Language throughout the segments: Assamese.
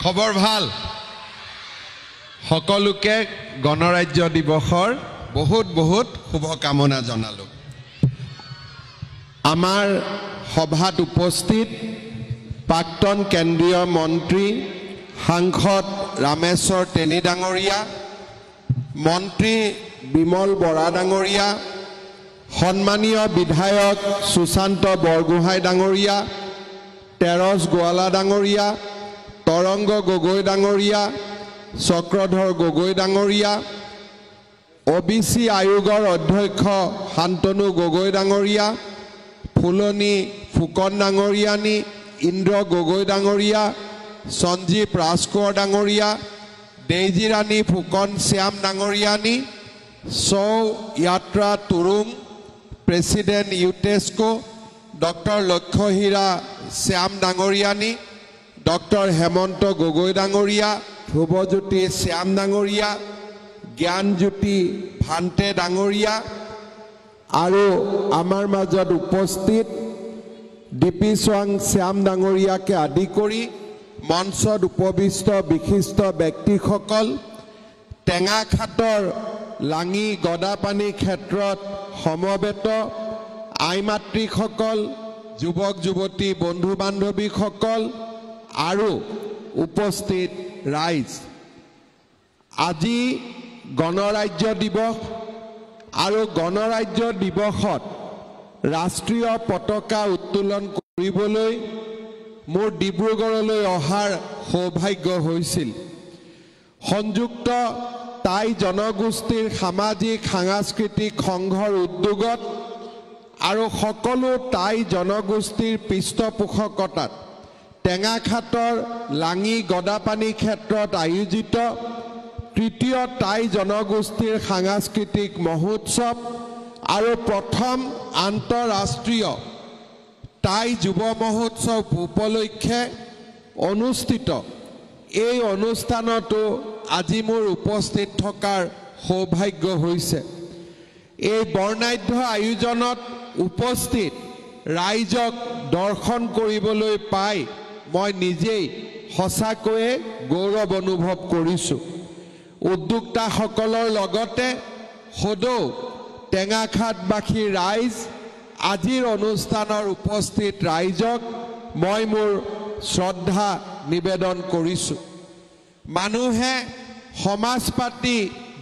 খবৰ ভাল সকলোকে গণৰাজ্য দিৱসৰ বহুত বহুত শুভকামনা জনালো আমাৰ সভাত উপস্থিত প্ৰাক্তন কেন্দ্ৰীয় মন্ত্ৰী সাংসদ ৰামেশ্বৰ তেলী ডাঙৰীয়া মন্ত্ৰী বিমল বৰা ডাঙৰীয়া সন্মানীয় বিধায়ক সুশান্ত বৰগোহাঁই ডাঙৰীয়া তেৰছ গোৱালা ডাঙৰীয়া তৰংগ গগৈ ডাঙৰীয়া চক্ৰধৰ গগৈ ডাঙৰীয়া ওবিসি আয়োগৰ অধ্যক্ষ শান্তনু গগৈ ডাঙৰীয়া ফুলনি ফুকন ডাঙৰীয়ানী ইন্দ্ৰ গগৈ ডাঙৰীয়া সঞ্জীৱ ৰাজকোঁৱৰ ডাঙৰীয়া ডেইজি ৰাণী ফুকন শ্যাম ডাঙৰীয়ানী সৌ যাত্ৰা তুৰুং প্ৰেসিডেন্ট ইউটেস্কো ডক্টৰ লক্ষ্যহীৰা শ্যাম ডাঙৰীয়ানী ডক্টৰ হেমন্ত গগৈ ডাঙৰীয়া ধ্ৰুৱজ্যোতি শ্যাম ডাঙৰীয়া জ্ঞানজ্যোতি ভান্তে ডাঙৰীয়া আৰু আমাৰ মাজত উপস্থিত ডিপি সোৱাং শ্যাম ডাঙৰীয়াকে আদি কৰি মঞ্চত উপবিষ্ট বিশিষ্ট ব্যক্তিসকল টেঙাখাটৰ লাঙি গদাপানী ক্ষেত্ৰত সমবেত আইমাতৃসকল যুৱক যুৱতী বন্ধু বান্ধৱীসকল আৰু উপস্থিত ৰাইজ আজি গণৰাজ্য দিৱস আৰু গণৰাজ্য দিৱসত ৰাষ্ট্ৰীয় পতাকা উত্তোলন কৰিবলৈ মোৰ ডিব্ৰুগড়লৈ অহাৰ সৌভাগ্য হৈছিল সংযুক্ত টাই জনগোষ্ঠীৰ সামাজিক সাংস্কৃতিক সংঘৰ উদ্যোগত আৰু সকলো টাই জনগোষ্ঠীৰ পৃষ্ঠপোষকতাত টেঙাখাটৰ লাঙি গদাপানী ক্ষেত্ৰত আয়োজিত তৃতীয় টাই জনগোষ্ঠীৰ সাংস্কৃতিক মহোৎসৱ আৰু প্ৰথম আন্তঃৰাষ্ট্ৰীয় টাই যুৱ মহোৎসৱ উপলক্ষে অনুষ্ঠিত এই অনুষ্ঠানতো আজি মোৰ উপস্থিত থকাৰ সৌভাগ্য হৈছে এই বৰ্ণাঢ্য আয়োজনত উপস্থিত ৰাইজক দৰ্শন কৰিবলৈ পাই মই নিজেই সঁচাকৈয়ে গৌৰৱ অনুভৱ কৰিছো উদ্যোক্তাসকলৰ লগতে সদৌ টেঙাখাটবাসী ৰাইজ আজিৰ অনুষ্ঠানৰ উপস্থিত ৰাইজক মই মোৰ শ্ৰদ্ধা নিবেদন কৰিছো মানুহে সমাজ পাতি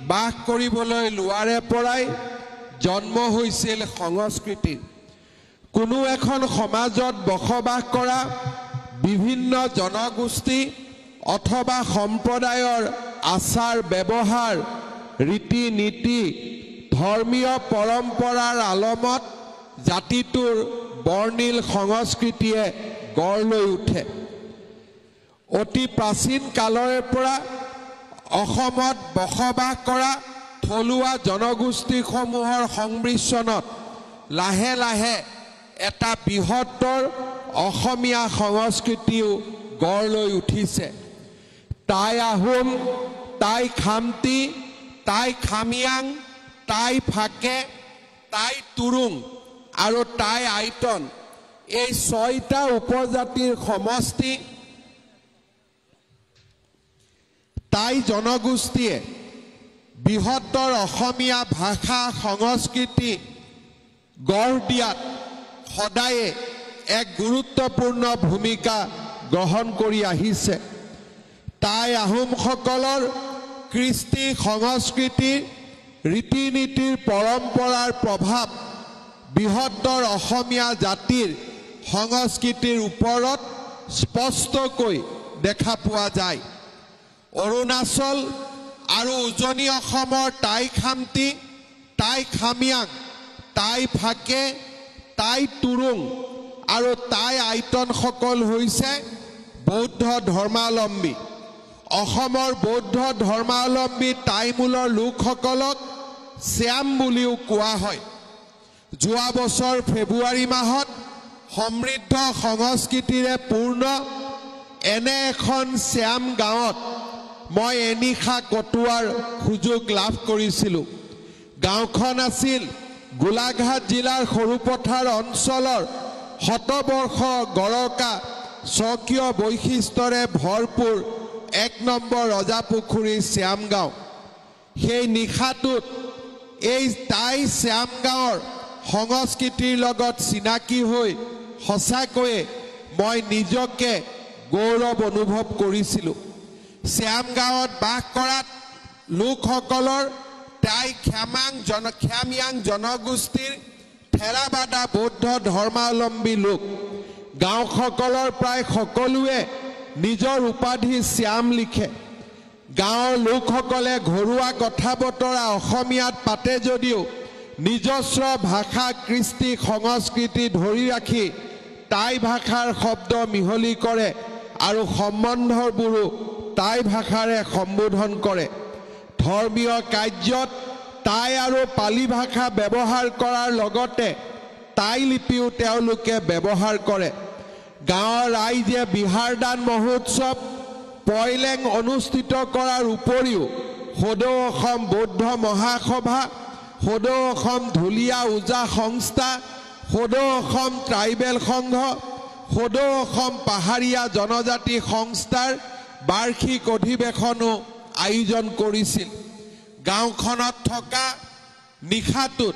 বাস কৰিবলৈ লোৱাৰে পৰাই জন্ম হৈছিল সংস্কৃতি কোনো এখন সমাজত বসবাস কৰা বিভিন্ন জনগোষ্ঠী অথবা সম্প্ৰদায়ৰ আচাৰ ব্যৱহাৰ ৰীতি নীতি ধৰ্মীয় পৰম্পৰাৰ আলমত জাতিটোৰ বৰ্ণিল সংস্কৃতিয়ে গঢ় লৈ উঠে অতি প্ৰাচীন কালৰে পৰা অসমত বসবাস কৰা থলুৱা জনগোষ্ঠীসমূহৰ সংমিশ্ৰণত লাহে লাহে এটা বৃহত্তৰ অসমীয়া সংস্কৃতিও গঢ় লৈ উঠিছে টাই আহোম টাই খামতি টাই খামিয়াং টাই ফাকে টাই তুৰুং আৰু টাই আইটন এই ছয়টা উপজাতিৰ সমষ্টি টাই জনগোষ্ঠীয়ে বৃহত্তৰ অসমীয়া ভাষা সংস্কৃতি গঢ় দিয়াত সদায়ে এক গুৰুত্বপূৰ্ণ ভূমিকা গ্ৰহণ কৰি আহিছে টাই আহোমসকলৰ কৃষ্টি সংস্কৃতি ৰীতি নীতিৰ পৰম্পৰাৰ প্ৰভাৱ বৃহত্তৰ অসমীয়া জাতিৰ সংস্কৃতিৰ ওপৰত স্পষ্টকৈ দেখা পোৱা যায় অৰুণাচল আৰু উজনি অসমৰ টাই খামতি টাই খামিয়াং টাই ফাকে টাই তুৰুং আৰু টাই আইটনসকল হৈছে বৌদ্ধ ধৰ্মাৱলম্বী অসমৰ বৌদ্ধ ধৰ্মাৱলম্বী টাই মূলৰ লোকসকলক শ্যাম বুলিও কোৱা হয় যোৱা বছৰ ফেব্ৰুৱাৰী মাহত সমৃদ্ধ সংস্কৃতিৰে পূৰ্ণ এনে এখন শ্যাম গাঁৱত মই এনিশা কটোৱাৰ সুযোগ লাভ কৰিছিলোঁ গাঁওখন আছিল গোলাঘাট জিলাৰ সৰুপথাৰ অঞ্চলৰ শতবৰ্ষ গড়কা স্বকীয় বৈশিষ্ট্যৰে ভৰপূৰ 1 নম্বৰ ৰজাপুখুৰী শ্যামগাঁও সেই নিশাটোত এই তাই শ্যামগাঁৱৰ সংস্কৃতিৰ লগত চিনাকি হৈ সঁচাকৈয়ে মই নিজকে গৌৰৱ অনুভৱ কৰিছিলোঁ শ্যামগাঁৱত বাস কৰাত লোকসকলৰ তাই খ্যামিয়াং জনগোষ্ঠীৰ থেৰাবাদা বৌদ্ধ ধৰ্মাৱলম্বী লোক গাঁওসকলৰ প্ৰায় সকলোৱে নিজৰ উপাধি শ্যাম লিখে গাঁৱৰ লোকসকলে ঘৰুৱা কথা বতৰা অসমীয়াত পাতে যদিও নিজস্ব ভাষা কৃষ্টি সংস্কৃতি ধৰি ৰাখি টাই ভাষাৰ শব্দ মিহলি কৰে আৰু সম্বন্ধবোৰো টাই ভাষাৰে সম্বোধন কৰে ধৰ্মীয় কাৰ্যত টাই আৰু পালি ভাষা ব্যৱহাৰ কৰাৰ লগতে টাই লিপিও তেওঁলোকে ব্যৱহাৰ কৰে গাঁৱৰ ৰাইজে বিহাৰদান মহোৎসৱ পয়লেং অনুষ্ঠিত কৰাৰ উপৰিও সদৌ অসম বৌদ্ধ মহাসভা সদৌ অসম ঢুলীয়া ওজা সংস্থা সদৌ অসম ট্ৰাইবেল সংঘ সদৌ অসম পাহাৰীয়া জনজাতি সংস্থাৰ বাৰ্ষিক অধিৱেশনো আয়োজন কৰিছিল গাঁওখনত থকা নিশাটোত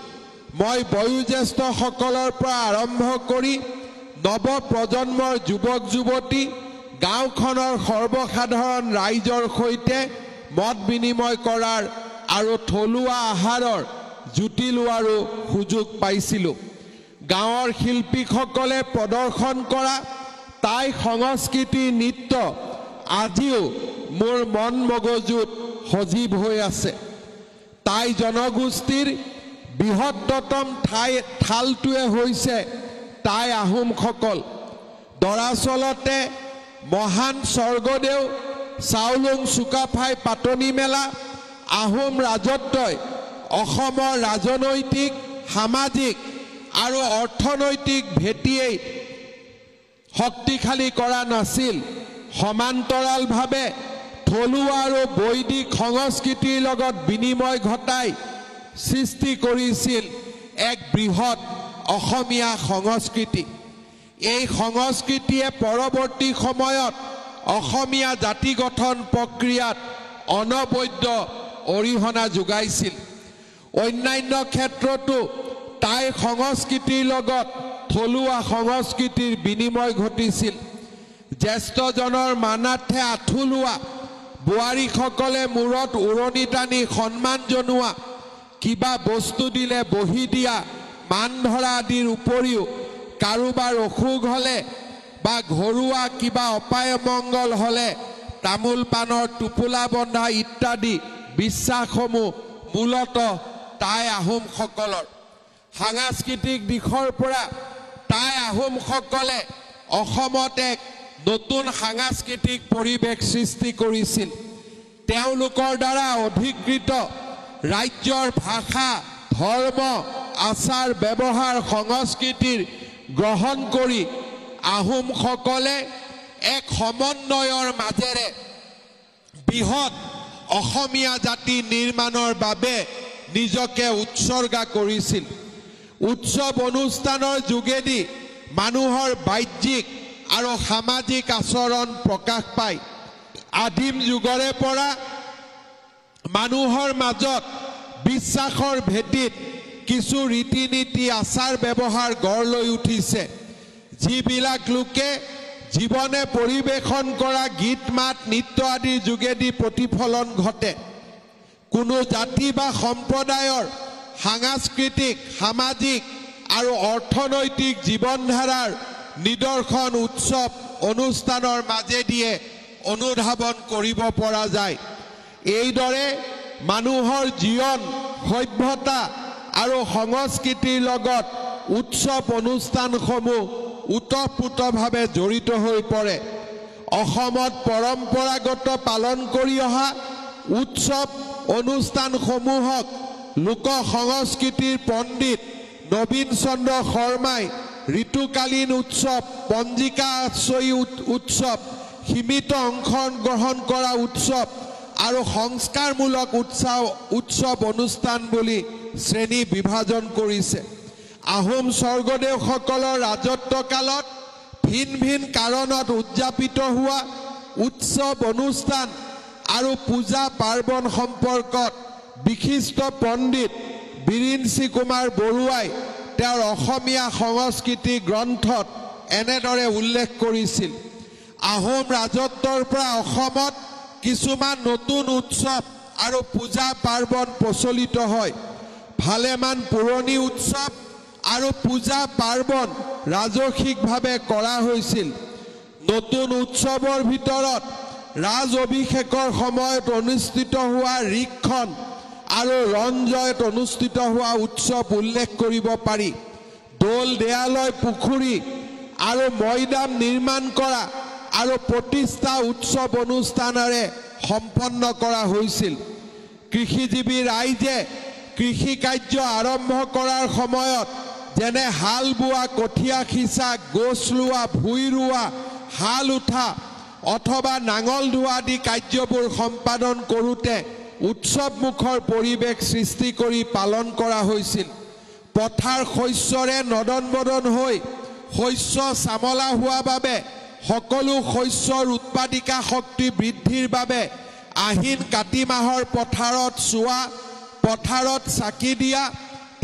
মই বয়োজ্যেষ্ঠসকলৰ পৰা আৰম্ভ কৰি নৱ প্ৰজন্মৰ যুৱক যুৱতী গাঁওখনৰ সৰ্বসাধাৰণ ৰাইজৰ সৈতে মত বিনিময় কৰাৰ আৰু থলুৱা আহাৰৰ জুতি লোৱাৰো সুযোগ পাইছিলোঁ গাঁৱৰ শিল্পীসকলে প্ৰদৰ্শন কৰা টাই সংস্কৃতি নৃত্য আজিও মোৰ মন মগজুত সজীৱ হৈ আছে টাই জনগোষ্ঠীৰ বৃহত্তম ঠালটোৱে হৈছে টাই আহোমসকল দৰাচলতে মহান স্বৰ্গদেউ চাওলুং চুকাফাই পাতনি মেলা আহোম ৰাজত্বই অসমৰ ৰাজনৈতিক সামাজিক আৰু অৰ্থনৈতিক ভেটিয়েই শক্তিশালী কৰা নাছিল সমান্তৰালভাৱে থলুৱা আৰু বৈদিক সংস্কৃতিৰ লগত বিনিময় ঘটাই সৃষ্টি কৰিছিল এক বৃহৎ অসমীয়া সংস্কৃতি এই সংস্কৃতিয়ে পৰৱৰ্তী সময়ত অসমীয়া জাতি গঠন প্ৰক্ৰিয়াত অনবদ্য অৰিহণা যোগাইছিল অন্যান্য ক্ষেত্ৰতো টাই সংস্কৃতিৰ লগত থলুৱা সংস্কৃতিৰ বিনিময় ঘটিছিল জ্যেষ্ঠজনৰ মানাৰ্থে আঁঠু লোৱা বোৱাৰীসকলে মূৰত উৰণি টানি সন্মান জনোৱা কিবা বস্তু দিলে বহি দিয়া মান ধৰা আদিৰ উপৰিও কাৰোবাৰ অসুখ হ'লে বা ঘৰুৱা কিবা অপায় মংগল হ'লে তামোল পানৰ টোপোলা বন্ধা ইত্যাদি বিশ্বাসসমূহ মূলতঃ টাই আহোমসকলৰ সাংস্কৃতিক দিশৰ পৰা টাই আহোমসকলে অসমত এক নতুন সাংস্কৃতিক পৰিৱেশ সৃষ্টি কৰিছিল তেওঁলোকৰ দ্বাৰা অধিকৃত ৰাজ্যৰ ভাষা ধৰ্ম আচাৰ ব্যৱহাৰ সংস্কৃতিৰ গ্ৰহণ কৰি আহোমসকলে এক সমন্বয়ৰ মাজেৰে বৃহৎ অসমীয়া জাতি নিৰ্মাণৰ বাবে নিজকে উৎসৰ্গা কৰিছিল উৎসৱ অনুষ্ঠানৰ যোগেদি মানুহৰ বাহ্যিক আৰু সামাজিক আচৰণ প্ৰকাশ পায় আদিম যুগৰে পৰা মানুহৰ মাজত বিশ্বাসৰ ভেটিত কিছু ৰীতি নীতি আচাৰ ব্যৱহাৰ গঢ় লৈ উঠিছে যিবিলাক লোকে জীৱনে পৰিৱেশন কৰা গীত মাত নৃত্য আদিৰ যোগেদি প্ৰতিফলন ঘটে কোনো জাতি বা সম্প্ৰদায়ৰ সাংস্কৃতিক সামাজিক আৰু অৰ্থনৈতিক জীৱনধাৰাৰ নিদৰ্শন উৎসৱ অনুষ্ঠানৰ মাজেদিয়ে অনুধাৱন কৰিব পৰা যায় এইদৰে মানুহৰ জীৱন সভ্যতা আৰু সংস্কৃতিৰ লগত উৎসৱ অনুষ্ঠানসমূহ ওতঃপ্ৰোতভাৱে জড়িত হৈ পৰে অসমত পৰম্পৰাগত পালন কৰি অহা উৎসৱ অনুষ্ঠানসমূহক লোক সংস্কৃতিৰ পণ্ডিত নবীন চন্দ্ৰ শৰ্মাই ঋতুকালীন উৎসৱ পঞ্জিকা আশ্ৰয়ী উৎসৱ সীমিত অংশগ্ৰহণ কৰা উৎসৱ আৰু সংস্কাৰমূলক উৎসৱ অনুষ্ঠান বুলি শ্ৰেণী বিভাজন কৰিছে আহোম স্বৰ্গদেউসকলৰ ৰাজত্বকালত ভিন ভিন কাৰণত উদযাপিত হোৱা উৎসৱ অনুষ্ঠান আৰু পূজা পাৰ্বণ সম্পৰ্কত বিশিষ্ট পণ্ডিত বিৰিঞ্চি কুমাৰ বৰুৱাই তেওঁৰ অসমীয়া সংস্কৃতি গ্ৰন্থত এনেদৰে উল্লেখ কৰিছিল। আহোম ৰাজত্বৰ পৰা অসমত কিছুমান নতুন উৎসৱ আৰু পূজা পাৰ্বণ প্ৰচলিত হয়। ভালেমান পুৰণি উৎসৱ আৰু পূজা পাৰ্বণ ৰাজসিকভাৱে কৰা হৈছিল। নতুন উৎসৱৰ ভিতৰত ৰাজ অভিষেকৰ সময়ত অনুষ্ঠিত হোৱা ঋকখন আৰু ৰঞ্জয়ত অনুষ্ঠিত হোৱা উৎসৱ উল্লেখ কৰিব পাৰি। দৌল দেৱালয় পুখুৰী আৰু মৈদাম নিৰ্মাণ কৰা আৰু প্ৰতিষ্ঠা উৎসৱ অনুষ্ঠানেৰে সম্পন্ন কৰা হৈছিল। কৃষিজীৱী ৰাইজে কৃষি কাৰ্য আৰম্ভ কৰাৰ সময়ত যেনে হাল বোৱা, কঠীয়া সিঁচা, গোচ লোৱা, ভুই ৰোৱা, হাল উঠা অথবা নাঙল ধোৱা আদি কাৰ্যবোৰ সম্পাদন কৰোঁতে উৎসৱমুখৰ পৰিৱেশ সৃষ্টি কৰি পালন কৰা হৈছিল। পথাৰ শস্যৰে নদন বদন হৈ শস্য চামলা হোৱা বাবে সকলো শস্যৰ উৎপাদিকা শক্তি বৃদ্ধিৰ বাবে আহিন কাতি মাহৰ পথাৰত চোৱা, পথাৰত চাকি দিয়া,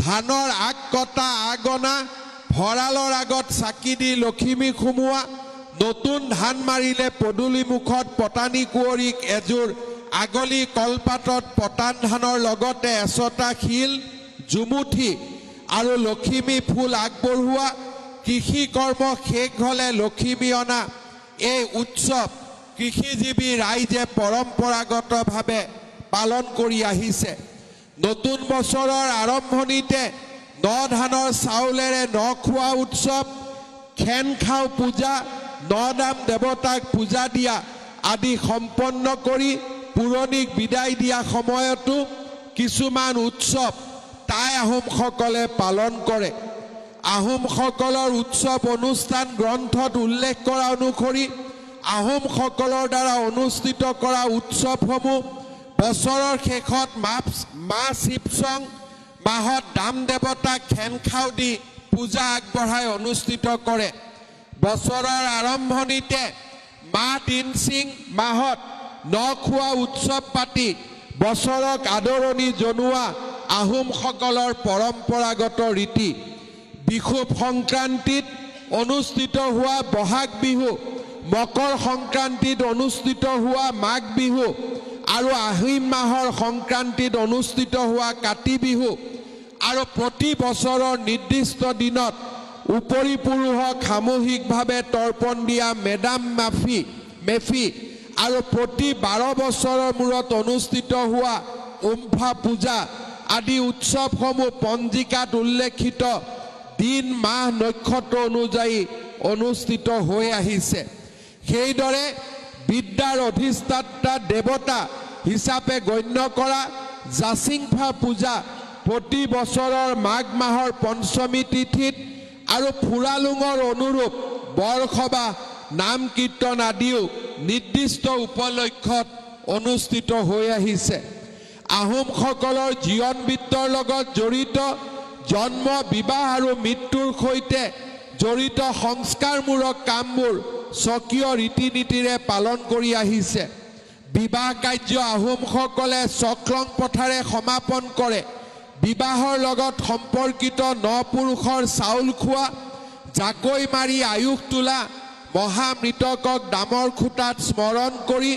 ধানৰ আগ কটা, আগনা, ভঁৰালৰ আগত চাকি দি লখিমী সুমুওৱা, নতুন ধান মাৰিলে পদূলি মুখত পতানী কুঁৱৰীক এযোৰ আগলি কলপাতত পতান ধানৰ লগতে এচটা শিল, জুমুঠি আৰু লখিমী ফুল আগবঢ়োৱা, কৃষি কৰ্ম শেষ হ'লে লখিমী অনা এই উৎসৱ কৃষিজীৱী ৰাইজে পৰম্পৰাগতভাৱে পালন কৰি আহিছে। নতুন বছৰৰ আৰম্ভণিতে ন ধানৰ চাউলেৰে ন খোৱা উৎসৱ, খেন খাও পূজা, নদাম দেৱতাক পূজা দিয়া আদি সম্পন্ন কৰি পুৰণিক বিদায় দিয়া সময়তো কিছুমান উৎসৱ টাই আহোমসকলে পালন কৰে। আহোমসকলৰ উৎসৱ অনুষ্ঠান গ্ৰন্থত উল্লেখ কৰা অনুসৰি আহোমসকলৰ দ্বাৰা অনুষ্ঠিত কৰা উৎসৱসমূহ বছৰৰ শেষত মা শিৱচং মাহত দাম দেৱতাক খেন খাও দি পূজা আগবঢ়াই অনুষ্ঠিত কৰে। বছৰৰ আৰম্ভণিতে মা দিনসিং মাহত ন খোৱা উৎসৱ পাতি বছৰক আদৰণি জনোৱা আহোমসকলৰ পৰম্পৰাগত ৰীতি। বিষুৱ সংক্ৰান্তিত অনুষ্ঠিত হোৱা বহাগ বিহু, মকৰ সংক্ৰান্তিত অনুষ্ঠিত হোৱা মাঘ বিহু আৰু আহিন মাহৰ সংক্ৰান্তিত অনুষ্ঠিত হোৱা কাতি বিহু আৰু প্ৰতি বছৰৰ নিৰ্দিষ্ট দিনত উপৰি পুৰুষক সামূহিকভাৱে তৰ্পণ দিয়া মেডাম মেফি আৰু প্ৰতি 12 বছৰৰ মূৰত অনুষ্ঠিত হোৱা উম্ফা পূজা আদি উৎসৱসমূহ পঞ্জিকাত উল্লেখিত দিন, মাহ, নক্ষত্ৰ অনুযায়ী অনুষ্ঠিত হৈ আহিছে। সেইদৰে বিদ্যাৰ অধিষ্ঠাতা দেৱতা হিচাপে গণ্য কৰা জাচিংফা পূজা প্ৰতি বছৰৰ মাঘ মাহৰ পঞ্চমী তিথিত আৰু ফুৰালুঙৰ অনুৰূপ বৰসভা, নাম কীৰ্তন আদিও নিৰ্দিষ্ট উপলক্ষত অনুষ্ঠিত হৈ আহিছে। আহোমসকলৰ জীৱন বৃত্তৰ লগত জড়িত জন্ম, বিবাহ আৰু মৃত্যুৰ সৈতে জড়িত সংস্কাৰমূলক কামবোৰ স্বকীয় ৰীতি নীতিৰে পালন কৰি আহিছে। বিবাহ কাৰ্য আহোমসকলে চক্ৰং প্ৰথাৰে সমাপন কৰে। বিবাহৰ লগত সম্পৰ্কিত ন পুৰুষৰ চাউল খোৱা, জাকৈ মাৰি আয়ুস তোলা, মহামৃতকক দামৰ খুঁটাত স্মৰণ কৰি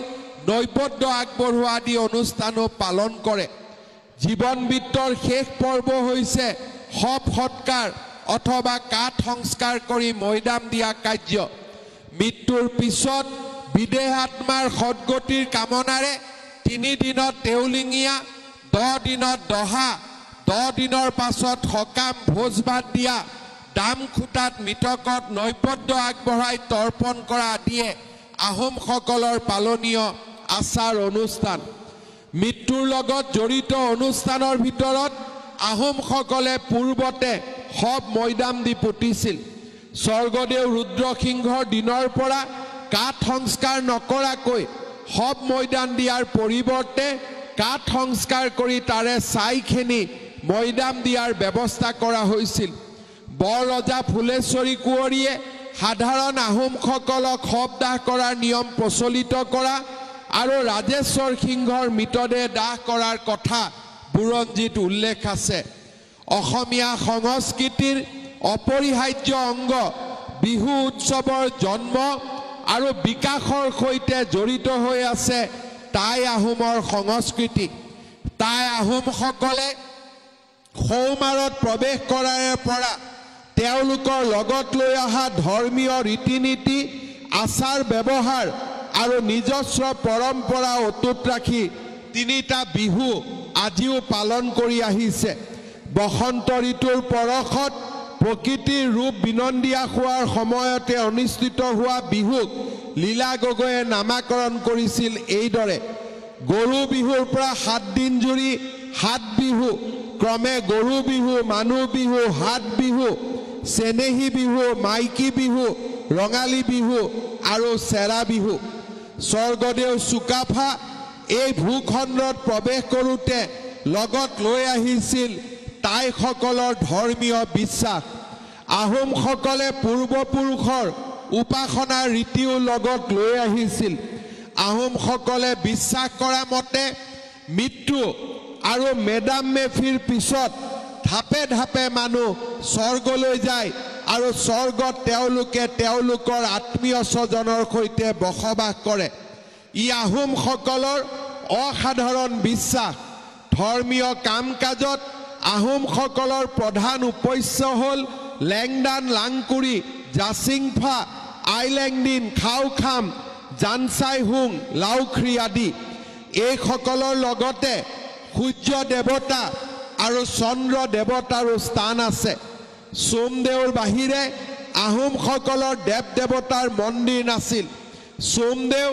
নৈবদ্য আগবঢ়োৱা আদি অনুষ্ঠানো পালন কৰে। জীৱন বৃত্তৰ শেষ পৰ্ব হৈছে শৱ সৎকাৰ অথবা কাঠ সংস্কাৰ কৰি মৈদাম দিয়া কাৰ্য। মৃত্যুৰ পিছত বিদেহ আত্মাৰ সদগতিৰ কামনাৰে 3 দিনত দেউলিঙীয়া, 10 দিনত দহা, 10 দিনৰ পাছত সকাম ভোজ ভাত দিয়া, দাম খুঁটাত মৃতকত নৈবদ্য আগবঢ়াই তৰ্পণ কৰা আদিয়ে আহোমসকলৰ পালনীয় আচাৰ অনুষ্ঠান। মৃত্যুৰ লগত জড়িত অনুষ্ঠানৰ ভিতৰত আহোমসকলে পূৰ্বতে শৱ মৈদাম দি পুতিছিল। স্বৰ্গদেউ ৰুদ্ৰসিংহৰ দিনৰ পৰা কাঠ সংস্কাৰ নকৰাকৈ শৱ মৈদাম দিয়াৰ পৰিৱৰ্তে কাঠ সংস্কাৰ কৰি তাৰে ছাইখিনি মৈদাম দিয়াৰ ব্যৱস্থা কৰা হৈছিল। বৰ ৰজা ফুলেশ্বৰী কুঁৱৰীয়ে সাধাৰণ আহোমসকলক শৱদাহ কৰাৰ নিয়ম প্ৰচলিত কৰা আৰু ৰাজেশ্বৰ সিংহৰ মৃতদেহ দাহ কৰাৰ কথা বুৰঞ্জীত উল্লেখ আছে। অসমীয়া সংস্কৃতিৰ অপৰিহাৰ্য অংগ বিহু উৎসৱৰ জন্ম আৰু বিকাশৰ সৈতে জড়িত হৈ আছে টাই আহোমৰ সংস্কৃতি। টাই আহোমসকলে সৌমাৰত প্ৰৱেশ কৰাৰে পৰা তেওঁলোকৰ লগত লৈ অহা ধৰ্মীয় ৰীতি নীতি, আচাৰ ব্যৱহাৰ আৰু নিজস্ব পৰম্পৰা অটুট ৰাখি তিনিটা বিহু আজিও পালন কৰি আহিছে। বসন্ত ঋতুৰ পৰশত প্ৰকৃতিৰ ৰূপ বিনন্দিয়া হোৱাৰ সময়তে অনুষ্ঠিত হোৱা বিহুক লীলা গগৈয়ে নামাকৰণ কৰিছিল এইদৰে: গৰু বিহুৰ পৰা 7 দিন জুৰি 7 বিহু, ক্ৰমে গৰু বিহু, মানুহ বিহু, হাত বিহু, চেনেহী বিহু, মাইকী বিহু, ৰঙালী বিহু আৰু চেৰা বিহু। স্বৰ্গদেউ চুকাফা এই ভূখণ্ডত প্ৰৱেশ কৰোঁতে লগত লৈ আহিছিল টাইসকলৰ ধৰ্মীয় বিশ্বাস। আহোমসকলে পূৰ্বপুৰুষৰ উপাসনাৰ ৰীতিও লগত লৈ আহিছিল। আহোমসকলে বিশ্বাস কৰা মতে মৃত্যু আৰু মেডাম মেফিৰ পিছত ধাপে ধাপে মানুহ স্বৰ্গলৈ যায় আৰু স্বৰ্গত তেওঁলোকে তেওঁলোকৰ আত্মীয় স্বজনৰ সৈতে বসবাস কৰে। ই আহোমসকলৰ অসাধাৰণ বিশ্বাস। ধৰ্মীয় কাম কাজত আহোমসকলৰ প্ৰধান উপস্য হ'ল লেংদান, লাংকুৰি, জাচিংফা, আইলেংদিন, খাওখাম, জানচাই হুং, লাওখ্ৰী আদি। এইসকলৰ লগতে সূৰ্য দেৱতা আৰু চন্দ্ৰ দেৱতাৰো স্থান আছে। সোমদেউৰ বাহিৰে আহোমসকলৰ দেৱ দেৱতাৰ মন্দিৰ নাছিল। সোমদেউ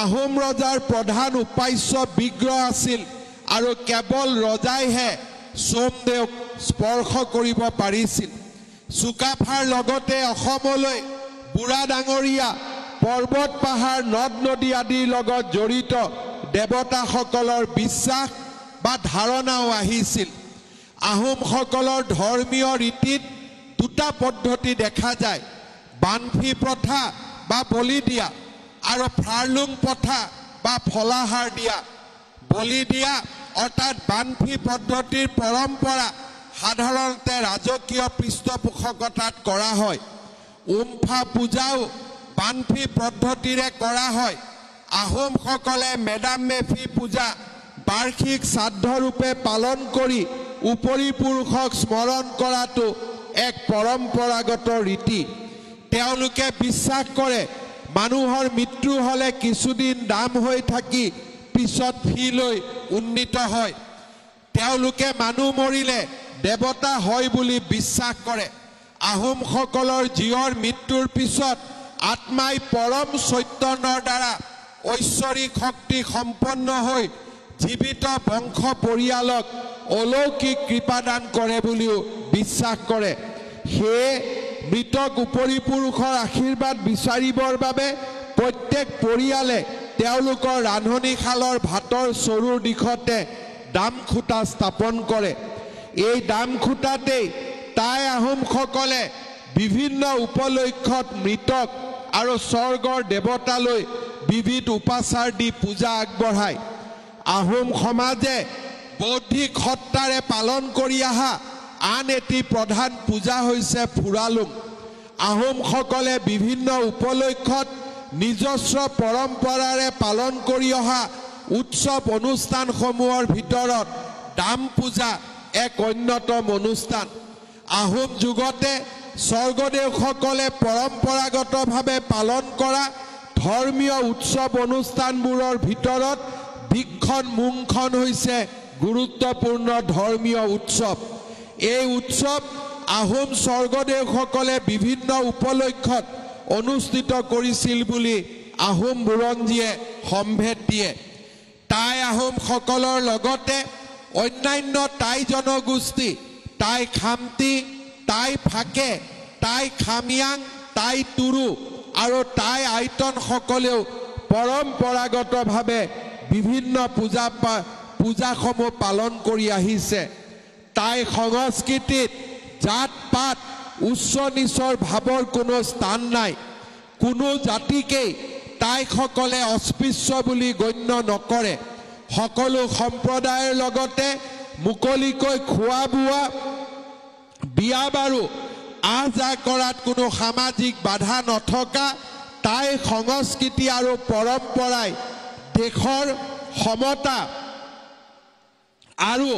আহোম ৰজাৰ প্ৰধান উপাস্য বিগ্ৰহ আছিল আৰু কেৱল ৰজাইহে সোমদেউক স্পৰ্শ কৰিব পাৰিছিল। চুকাফাৰ লগতে অসমলৈ বুঢ়া ডাঙৰীয়া, পৰ্বত পাহাৰ, নদ নদী আদিৰ লগত জড়িত দেৱতাসকলৰ বিশ্বাস বা ধাৰণাও আহিছিল। আহোমসকলৰ ধৰ্মীয় ৰীতিত দুটা পদ্ধতি দেখা যায়: বানফি প্ৰথা বা বলি দিয়া আৰু ফাৰ্লুং প্ৰথা বা ফলাহাৰ দিয়া। বলি দিয়া অৰ্থাৎ বানফি পদ্ধতিৰ পৰম্পৰা সাধাৰণতে ৰাজকীয় পৃষ্ঠপোষকতাত কৰা হয়। উমফা পূজাও বানফি পদ্ধতিৰে কৰা হয়। আহোমসকলে মেডাম মেফি পূজা বাৰ্ষিক শ্ৰাদ্ধৰূপে পালন কৰি উপৰি পুৰুষক স্মৰণ কৰাটো এক পৰম্পৰাগত ৰীতি। তেওঁলোকে বিশ্বাস কৰে মানুহৰ মৃত্যু হ'লে কিছুদিন দাম হৈ থাকি পিছত ফিলৈ উন্নীত হয়। তেওঁলোকে মানুহ মৰিলে দেৱতা হয় বুলি বিশ্বাস কৰে। আহোমসকলৰ জীয়ৰ মৃত্যুৰ পিছত আত্মাই পৰম চৈতন্যৰ দ্বাৰা ঐশ্বৰিক শক্তি সম্পন্ন হৈ জীৱিত বংশ পৰিয়ালক অলৌকিক কৃপাদান কৰে বুলিও বিশ্বাস কৰে। সেয়ে মৃতক উপৰি পুৰুষৰ আশীৰ্বাদ বিচাৰিবৰ বাবে প্ৰত্যেক পৰিয়ালে তেওঁলোকৰ ৰান্ধনীশালৰ ভাতৰ চৰুৰ দিশতে দামখুটা স্থাপন কৰে। এই দামখুটাতেই টাই আহোমসকলে বিভিন্ন উপলক্ষত মৃতক আৰু স্বৰ্গৰ দেৱতালৈ বিবিধ উপাচাৰ দি পূজা আগবঢ়ায়। আহোম সমাজে বৌদ্ধিক সত্তাৰে পালন কৰি অহা আন এটি প্ৰধান পূজা হৈছে ফুৰালুং। আহোমসকলে বিভিন্ন উপলক্ষত নিজস্ব পৰম্পৰাৰে পালন কৰি অহা উৎসৱ অনুষ্ঠানসমূহৰ ভিতৰত দাম পূজা এক অন্যতম অনুষ্ঠান। আহোম যুগতে স্বৰ্গদেউসকলে পৰম্পৰাগতভাৱে পালন কৰা ধৰ্মীয় উৎসৱ অনুষ্ঠানবোৰৰ ভিতৰত ভিক্ষণ মুংখন হৈছে গুৰুত্বপূৰ্ণ ধৰ্মীয় উৎসৱ। এই উৎসৱ আহোম স্বৰ্গদেউসকলে বিভিন্ন উপলক্ষত অনুষ্ঠিত কৰিছিল বুলি আহোম বুৰঞ্জীয়ে সম্ভেদ দিয়ে। টাই আহোমসকলৰ লগতে অন্যান্য টাই জনগোষ্ঠী টাই খামতি, টাই ফাকে, টাই খামিয়াং, টাই তুৰু আৰু টাই আইতনসকলেও পৰম্পৰাগতভাৱে বিভিন্ন পূজাসমূহ পালন কৰি আহিছে। টাই সংস্কৃতিত জাত পাত উচ্চ নিচৰ ভাৱৰ কোনো স্থান নাই কোনো জাতিকেই তাইসকলে অস্পৃশ্য বুলি গণ্য নকৰে সকলো সম্প্ৰদায়ৰ লগতে মুকলিকৈ খোৱা বোৱা বিয়া বাৰু আজা কৰাত কোনো সামাজিক বাধা নথকা তাই সংস্কৃতি আৰু পৰম্পৰাই দেশৰ সমতা আৰু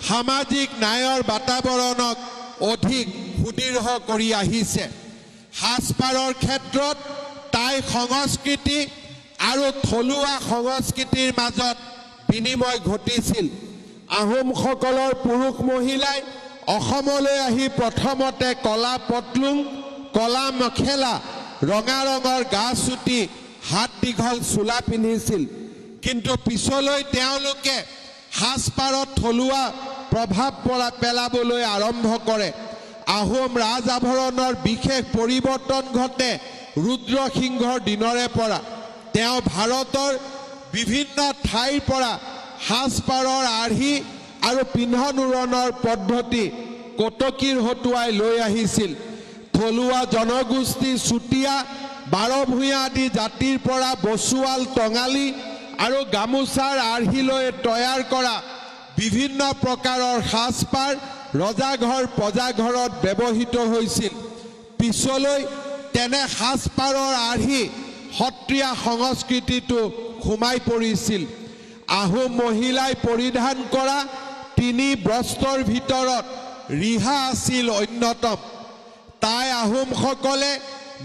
সামাজিক ন্যায়ৰ বাতাবৰণক অধিক সুদৃঢ় কৰি আহিছে সাজপাৰৰ ক্ষেত্ৰত তাই সংস্কৃতি আৰু থলুৱা সংস্কৃতিৰ মাজত বিনিময় ঘটিছিল আহোমসকলৰ পুৰুষ মহিলাই অসমলৈ আহি প্ৰথমতে কলা পটলুং কলা মেখেলা ৰঙা ৰঙৰ গা চুটি হাত দীঘল চোলা পিন্ধিছিল কিন্তু পিছলৈ তেওঁলোকে সাজপাৰত থলুৱা প্ৰভাৱ পেলাবলৈ আৰম্ভ কৰে আহোম ৰাজ আভৰণৰ বিশেষ পৰিৱৰ্তন ঘটে ৰুদ্ৰসিংহৰ দিনৰে পৰা তেওঁ ভাৰতৰ বিভিন্ন ঠাইৰ পৰা সাজপাৰৰ আৰ্হি আৰু পিন্ধন উৰণৰ পদ্ধতি কটকীৰ হতুৱাই লৈ আহিছিল থলুৱা জনগোষ্ঠী চুতীয়া বাৰভূঞা আদি জাতিৰ পৰা বসুৱাল টঙালী আৰু গামোচাৰ আৰ্হিলৈ তৈয়াৰ কৰা বিভিন্ন প্ৰকাৰৰ সাজপাৰ ৰজাঘৰ প্ৰজাঘৰত ব্যৱহৃত হৈছিল পিছলৈ তেনে সাজপাৰৰ আৰ্হি সত্ৰীয়া সংস্কৃতিটো সোমাই পৰিছিল আহোম মহিলাই পৰিধান কৰা তিনি বস্ত্ৰৰ ভিতৰত ৰিহা আছিল অন্যতম তাই আহোমসকলে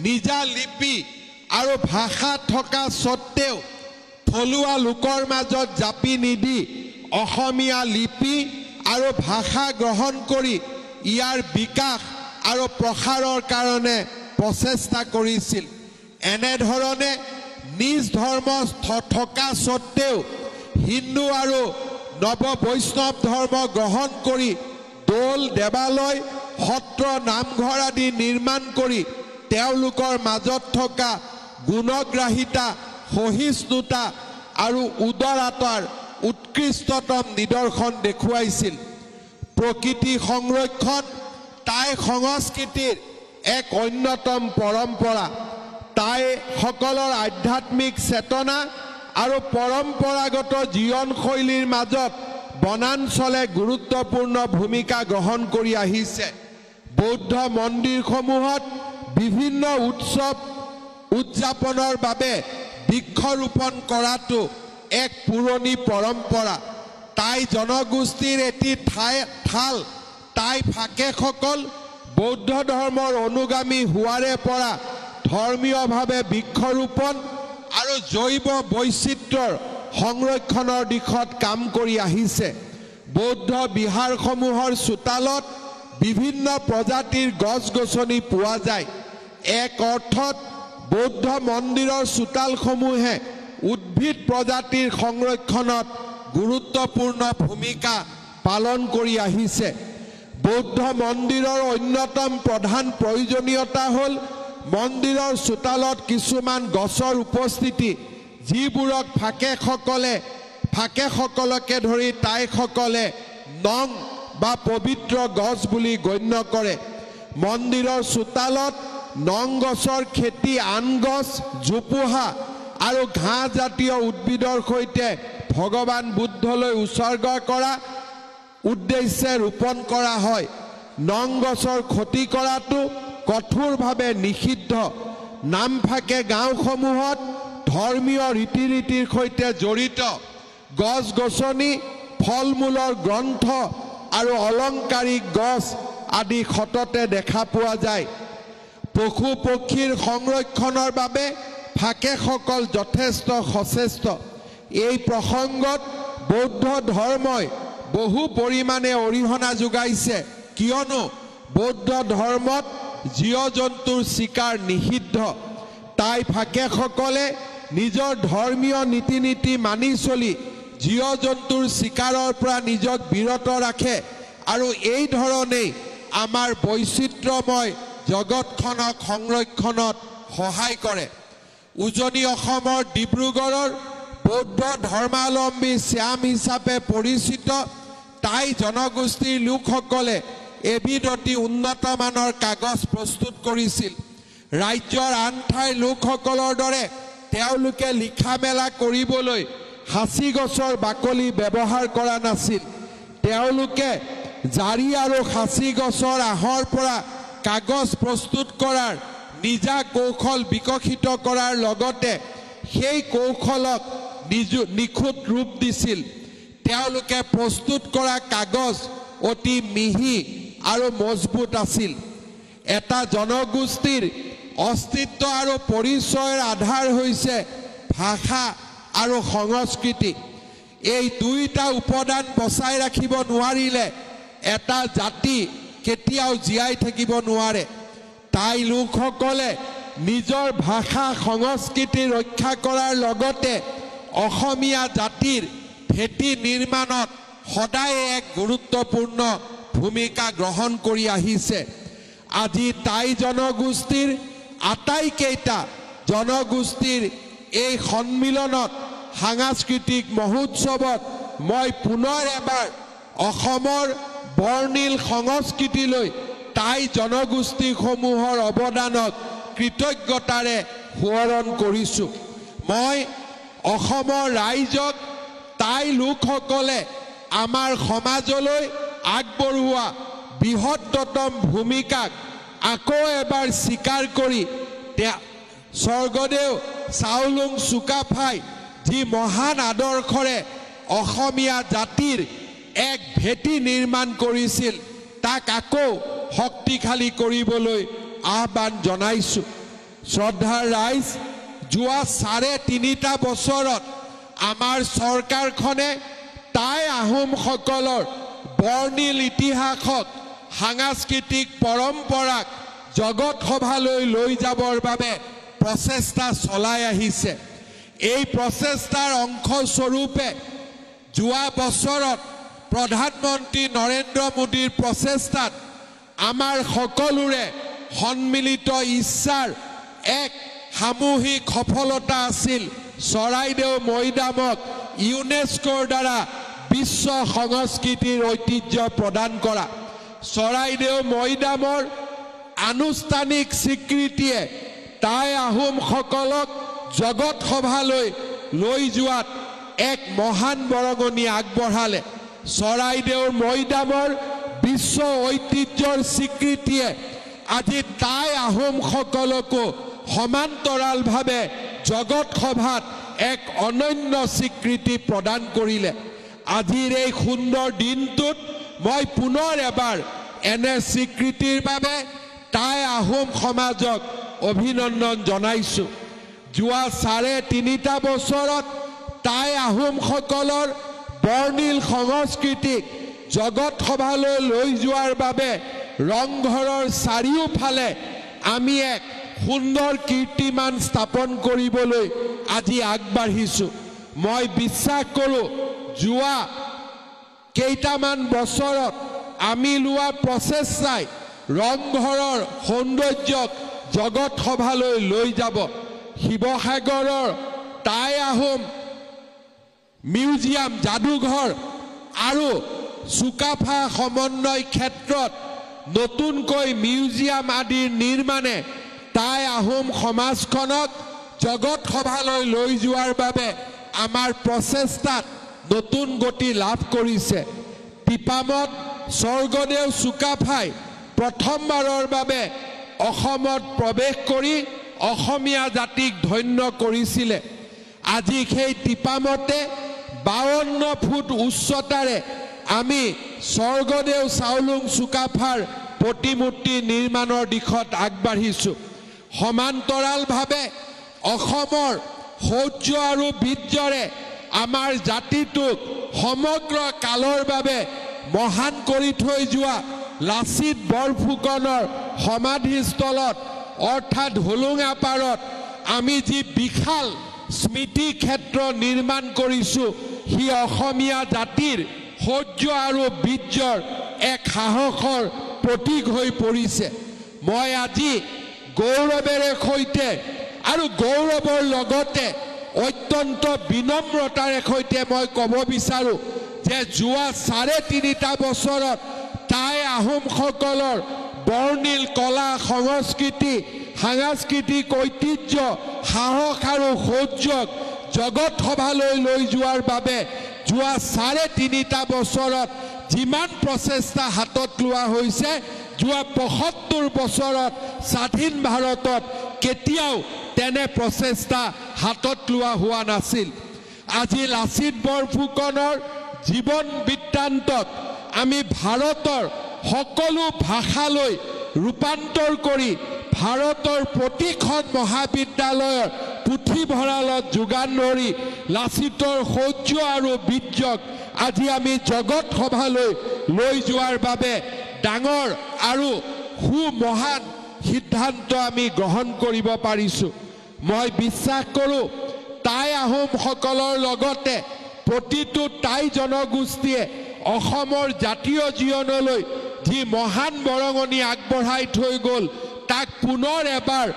নিজা লিপি আৰু ভাষা থকা সত্ত্বেও থলুৱা লোকৰ মাজত জাপি নিদি অসমীয়া লিপি আৰু ভাষা গ্ৰহণ কৰি ইয়াৰ বিকাশ আৰু প্ৰসাৰৰ কাৰণে প্ৰচেষ্টা কৰিছিল এনেধৰণে নিজ ধৰ্ম থকা সত্ত্বেও হিন্দু আৰু নৱ বৈষ্ণৱ ধৰ্ম গ্ৰহণ কৰি দৌল দেৱালয় সত্ৰ নামঘৰ আদি নিৰ্মাণ কৰি তেওঁলোকৰ মাজত থকা গুণগ্ৰাহিতা সহিষ্ণুতা আৰু উদাৰতাৰ উৎকৃষ্টতম নিদৰ্শন দেখুৱাইছিল প্ৰকৃতি সংৰক্ষণ তাই সংস্কৃতিৰ এক অন্যতম পৰম্পৰা তাই সকলৰ আধ্যাত্মিক চেতনা আৰু পৰম্পৰাগত জীৱনশৈলীৰ মাজত বনাঞ্চলে গুৰুত্বপূৰ্ণ ভূমিকা গ্ৰহণ কৰি আহিছে বৌদ্ধ মন্দিৰসমূহত বিভিন্ন উৎসৱ উদযাপনৰ বাবে বৃক্ষৰোপণ কৰাটো এক পুৰণি পৰম্পৰা তাই জনগোষ্ঠীৰ এটি ঠাল তাই ফাকেসকল বৌদ্ধ ধৰ্মৰ অনুগামী হোৱাৰে পৰা ধৰ্মীয়ভাৱে বৃক্ষৰোপণ আৰু জৈৱ বৈচিত্ৰ্যৰ সংৰক্ষণৰ দিশত কাম কৰি আহিছে বৌদ্ধ বিহাৰসমূহৰ চোতালত বিভিন্ন প্ৰজাতিৰ গছ-গছনি পোৱা যায় এক অৰ্থত বৌদ্ধ মন্দিৰৰ চোতালসমূহে উদ্ভিদ প্ৰজাতিৰ সংৰক্ষণত গুৰুত্বপূৰ্ণ ভূমিকা পালন কৰি আহিছে বৌদ্ধ মন্দিৰৰ অন্যতম প্ৰধান প্ৰয়োজনীয়তা হ'ল মন্দিৰৰ চোতালত কিছুমান গছৰ উপস্থিতি যিবোৰক ফাকেসকলকে ধৰি তাইসকলে নং বা পবিত্ৰ গছ বুলি গণ্য কৰে মন্দিৰৰ চোতালত নং গছৰ খেতি আন গছ জোপোহা আৰু ঘাঁহ জাতীয় উদ্ভিদৰ সৈতে ভগৱান বুদ্ধলৈ উৎসৰ্গ কৰা উদ্দেশ্যে ৰোপণ কৰা হয় নং গছৰ ক্ষতি কৰাটো কঠোৰভাৱে নিষিদ্ধ নামফাকে গাঁওসমূহত ধৰ্মীয় ৰীতি-নীতিৰ সৈতে জড়িত গছ-গছনি ফল-মূলৰ গ্ৰন্থ আৰু অলংকাৰিক গছ আদি সততে দেখা পোৱা যায় পশু পক্ষীৰ সংৰক্ষণৰ বাবে ফাকেসকল যথেষ্ট সচেষ্ট এই প্ৰসংগত বৌদ্ধ ধৰ্মই বহু পৰিমাণে অৰিহণা যোগাইছে কিয়নো বৌদ্ধ ধৰ্মত জীৱ-জন্তুৰ চিকাৰ নিষিদ্ধ তাই ফাকেসকলে নিজৰ ধৰ্মীয় নীতি-নীতি মানি চলি জীৱ-জন্তুৰ চিকাৰৰ পৰা নিজক বিৰত ৰাখে আৰু এই ধৰণেই আমাৰ বৈচিত্ৰ্যময় জগতখনক সংৰক্ষণত সহায় কৰে উজনি অসমৰ ডিব্ৰুগড়ৰ বৌদ্ধ ধৰ্মাৱলম্বী শ্যাম হিচাপে পৰিচিত তাই জনগোষ্ঠীৰ লোকসকলে এবিধ অতি উন্নত মানৰ কাগজ প্ৰস্তুত কৰিছিল ৰাজ্যৰ আন ঠাইৰ লোকসকলৰ দৰে তেওঁলোকে লিখা মেলা কৰিবলৈ হাঁচি গছৰ বাকলি ব্যৱহাৰ কৰা নাছিল তেওঁলোকে জাৰি আৰু হাঁচি গছৰ আহৰ পৰা কাগজ প্ৰস্তুত কৰাৰ নিজা কৌশল বিকশিত কৰাৰ লগতে সেই কৌশলক নিখুঁত ৰূপ দিছিল তেওঁলোকে প্ৰস্তুত কৰা কাগজ অতি মিহি আৰু মজবুত আছিল এটা জনগোষ্ঠীৰ অস্তিত্ব আৰু পৰিচয়ৰ আধাৰ হৈছে ভাষা আৰু সংস্কৃতি এই দুইটা উপাদান বচাই ৰাখিব নোৱাৰিলে এটা জাতি কেতিয়াও জীয়াই থাকিব নোৱাৰে তাই লোকসকলে নিজৰ ভাষা সংস্কৃতি ৰক্ষা কৰাৰ লগতে অসমীয়া জাতিৰ ভেটি নিৰ্মাণত সদায় এক গুৰুত্বপূৰ্ণ ভূমিকা গ্ৰহণ কৰি আহিছে আজি তাই জনগোষ্ঠীৰ আটাইকেইটা জনগোষ্ঠীৰ এই সন্মিলনত সাংস্কৃতিক মহোৎসৱত মই পুনৰ এবাৰ অসমৰ বৰ্ণিল সংস্কৃতিলৈ তাই জনগোষ্ঠীসমূহৰ অৱদানক কৃতজ্ঞতাৰে সোঁৱৰণ কৰিছোঁ মই অসমৰ ৰাইজক তাই লোকসকলে আমাৰ সমাজলৈ আগবঢ়োৱা বৃহত্তম ভূমিকাক আকৌ এবাৰ স্বীকাৰ কৰি স্বৰ্গদেউ চাওলুং চুকাফাই যি মহান আদৰ্শৰে অসমীয়া জাতিৰ এক ভেটি নিৰ্মাণ কৰিছিল তাক আকৌ শক্তিশালী কৰিবলৈ আহ্বান জনাইছোঁ শ্ৰদ্ধাৰ ৰাইজ যোৱা ৩.৫ বছৰত আমাৰ চৰকাৰখনে তাই আহোমসকলৰ বৰ্ণিল ইতিহাসক সাংস্কৃতিক পৰম্পৰাক জগত সভালৈ লৈ যাবৰ বাবে প্ৰচেষ্টা চলাই আহিছে এই প্ৰচেষ্টাৰ অংশস্বৰূপে যোৱা বছৰত প্ৰধানমন্ত্ৰী নৰেন্দ্ৰ মোদীৰ প্ৰচেষ্টাত আমাৰ সকলোৰে সন্মিলিত ইচ্ছাৰ এক সামূহিক সফলতা আছিল চৰাইদেউ মৈদামক ইউনেস্কোৰ দ্বাৰা বিশ্ব সংস্কৃতিৰ ঐতিহ্য প্ৰদান কৰা চৰাইদেউ মৈদামৰ আনুষ্ঠানিক স্বীকৃতিয়ে তাই আহোমসকলক জগত সভালৈ লৈ যোৱাত এক মহান বৰঙণি আগবঢ়ালে চৰাইদেউৰ মৈদামৰ বিশ্ব ঐতিহ্যৰ স্বীকৃতিয়ে আজি তাই আহোমসকলকো সমান্তৰালভাৱে জগত সভাত এক অনন্য স্বীকৃতি প্ৰদান কৰিলে আজিৰ এই সুন্দৰ দিনটোত মই পুনৰ এবাৰ এনে স্বীকৃতিৰ বাবে তাই আহোম সমাজক অভিনন্দন জনাইছোঁ যোৱা ৩.৫ বছৰত তাই আহোমসকলৰ বৰ্ণিল সংস্কৃতিক জগত সভালৈ লৈ যোৱাৰ বাবে ৰংঘৰৰ চাৰিওফালে আমি এক সুন্দৰ কীৰ্তিমান স্থাপন কৰিবলৈ আজি আগবাঢ়িছোঁ মই বিশ্বাস কৰোঁ যোৱা কেইটামান বছৰত আমি লোৱা প্ৰচেষ্টাই ৰংঘৰৰ সৌন্দৰ্যক জগত সভালৈ লৈ যাব শিৱসাগৰৰ তাই আহোম মিউজিয়াম যাদুঘৰ আৰু চুকাফা সমন্বয় ক্ষেত্ৰত নতুনকৈ মিউজিয়াম আদিৰ নিৰ্মাণে তাই আহোম সমাজখনক জগত সভালৈ লৈ যোৱাৰ বাবে আমাৰ প্ৰচেষ্টাত নতুন গতি লাভ কৰিছে টিপামত স্বৰ্গদেউ চুকাফাই প্ৰথমবাৰৰ বাবে অসমত প্ৰৱেশ কৰি অসমীয়া জাতিক ধন্য কৰিছিলে আজি সেই টিপামতে 52 ফুট উচ্চতাৰে আমি স্বৰ্গদেউ চাওলুং চুকাফাৰ প্ৰতিমূৰ্তি নিৰ্মাণৰ দিশত আগবাঢ়িছোঁ সমান্তৰালভাৱে অসমৰ শৌৰ্য আৰু বীৰ্যৰে আমাৰ জাতিটোক সমগ্ৰ কালৰ বাবে মহান কৰি থৈ যোৱা লাচিত বৰফুকনৰ সমাধিস্থলত অৰ্থাৎ হোলোঙা পাৰত আমি যি বিশাল স্মৃতি ক্ষেত্ৰ নিৰ্মাণ কৰিছোঁ সি অসমীয়া জাতিৰ শৌৰ্য আৰু বীৰ্যৰ এক সাহসৰ প্ৰতীক হৈ পৰিছে মই আজি গৌৰৱেৰে সৈতে আৰু গৌৰৱৰ লগতে অত্যন্ত বিনম্ৰতাৰে সৈতে মই ক'ব বিচাৰোঁ যে যোৱা ৩.৫ বছৰত টাই আহোমসকলৰ বৰ্ণিল কলা সংস্কৃতি সাংস্কৃতিক ঐতিহ্য সাহস আৰু শৌৰ্যক জগত সভালৈ লৈ যোৱাৰ বাবে যোৱা 3.5 বছৰত যিমান প্ৰচেষ্টা হাতত লোৱা হৈছে যোৱা 75 বছৰত স্বাধীন ভাৰতত কেতিয়াও তেনে প্ৰচেষ্টা হাতত লোৱা হোৱা নাছিল। আজি লাচিত বৰফুকনৰ জীৱন বৃত্তান্তত আমি ভাৰতৰ সকলো ভাষালৈ ৰূপান্তৰ কৰি ভাৰতৰ প্ৰতিখন মহাবিদ্যালয়ৰ পুথিভঁৰালত যোগান ধৰি লাচিতৰ শৌৰ্য আৰু বীৰ্যক আজি আমি জগত সভালৈ লৈ যোৱাৰ বাবে ডাঙৰ আৰু সুমহান সিদ্ধান্ত আমি গ্ৰহণ কৰিব পাৰিছোঁ। মই বিশ্বাস কৰোঁ টাই আহোমসকলৰ লগতে প্ৰতিটো টাই জনগোষ্ঠীয়ে অসমৰ জাতীয় জীৱনলৈ যি মহান বৰঙণি আগবঢ়াই থৈ গ'ল তাক পুনৰ এবাৰ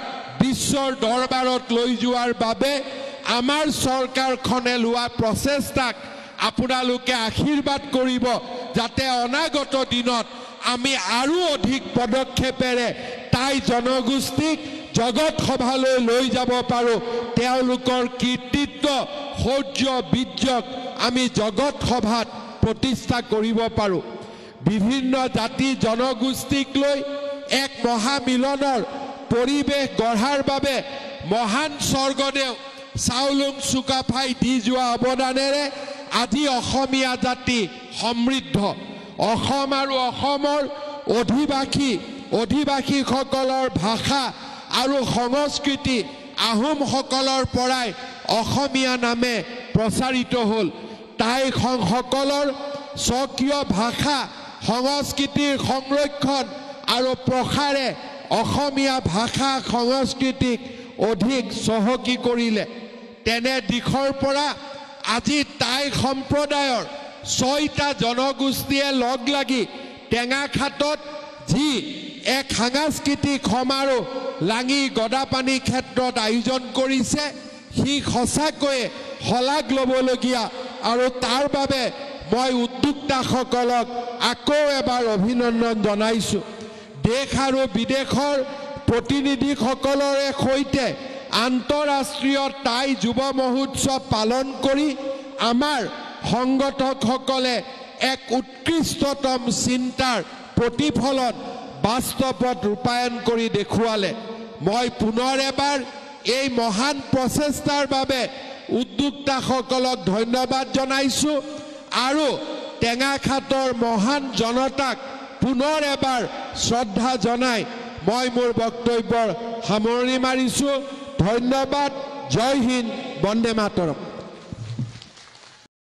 বিশ্বৰ দৰবাৰত লৈ যোৱাৰ বাবে আমাৰ চৰকাৰখনে লোৱা প্ৰচেষ্টাক আপোনালোকে আশীৰ্বাদ কৰিব যাতে অনাগত দিনত আমি আৰু অধিক পদক্ষেপেৰে টাই জনগোষ্ঠীক জগত সভালৈ লৈ যাব পাৰোঁ। তেওঁলোকৰ কীৰ্তিত্ব শৌৰ্য বীৰ্যক আমি জগত সভাত প্ৰতিষ্ঠা কৰিব পাৰোঁ। বিভিন্ন জাতি জনগোষ্ঠীক লৈ এক মহামিলনৰ পৰিৱেশ গঢ়াৰ বাবে মহান স্বৰ্গদেউ চাওলুং চুকাফাই দি যোৱা অৱদানেৰে আজি অসমীয়া জাতি সমৃদ্ধ। অসম আৰু অসমৰ অধিবাসীসকলৰ ভাষা আৰু সংস্কৃতি আহোমসকলৰ পৰাই অসমীয়া নামে প্ৰচাৰিত হ'ল। টাই সকলৰ স্বকীয় ভাষা সংস্কৃতিৰ সংৰক্ষণ আৰু প্ৰসাৰে অসমীয়া ভাষা সংস্কৃতিক অধিক চহকী কৰিলে। তেনে দিশৰ পৰা আজি টাই সম্প্ৰদায়ৰ 6টা জনগোষ্ঠীয়ে লগ লাগি টেঙাখাটত যি এক সাংস্কৃতিক সমাৰোহ লাঙি গদাপানী ক্ষেত্ৰত আয়োজন কৰিছে সি সঁচাকৈয়ে শলাগ ল'বলগীয়া আৰু তাৰ বাবে মই উদ্যোক্তাসকলক আকৌ এবাৰ অভিনন্দন জনাইছোঁ। দেশ আৰু বিদেশৰ প্ৰতিনিধিসকলৰে সৈতে আন্তঃৰাষ্ট্ৰীয় টাই যুৱ মহোৎসৱ পালন কৰি আমাৰ সংগঠকসকলে এক উৎকৃষ্টতম চিন্তাৰ প্ৰতিফলন বাস্তৱত ৰূপায়ণ কৰি দেখুৱালে। মই পুনৰ এবাৰ এই মহান প্ৰচেষ্টাৰ বাবে উদ্যোক্তাসকলক ধন্যবাদ জনাইছোঁ আৰু টেঙাখাটৰ মহান জনতাক পুনৰ এবাৰ শ্ৰদ্ধা জনাই মই মোৰ বক্তব্যৰ সামৰণি মাৰিছোঁ। ধন্যবাদ। জয় হিন্দ, বন্দে মাতৰম।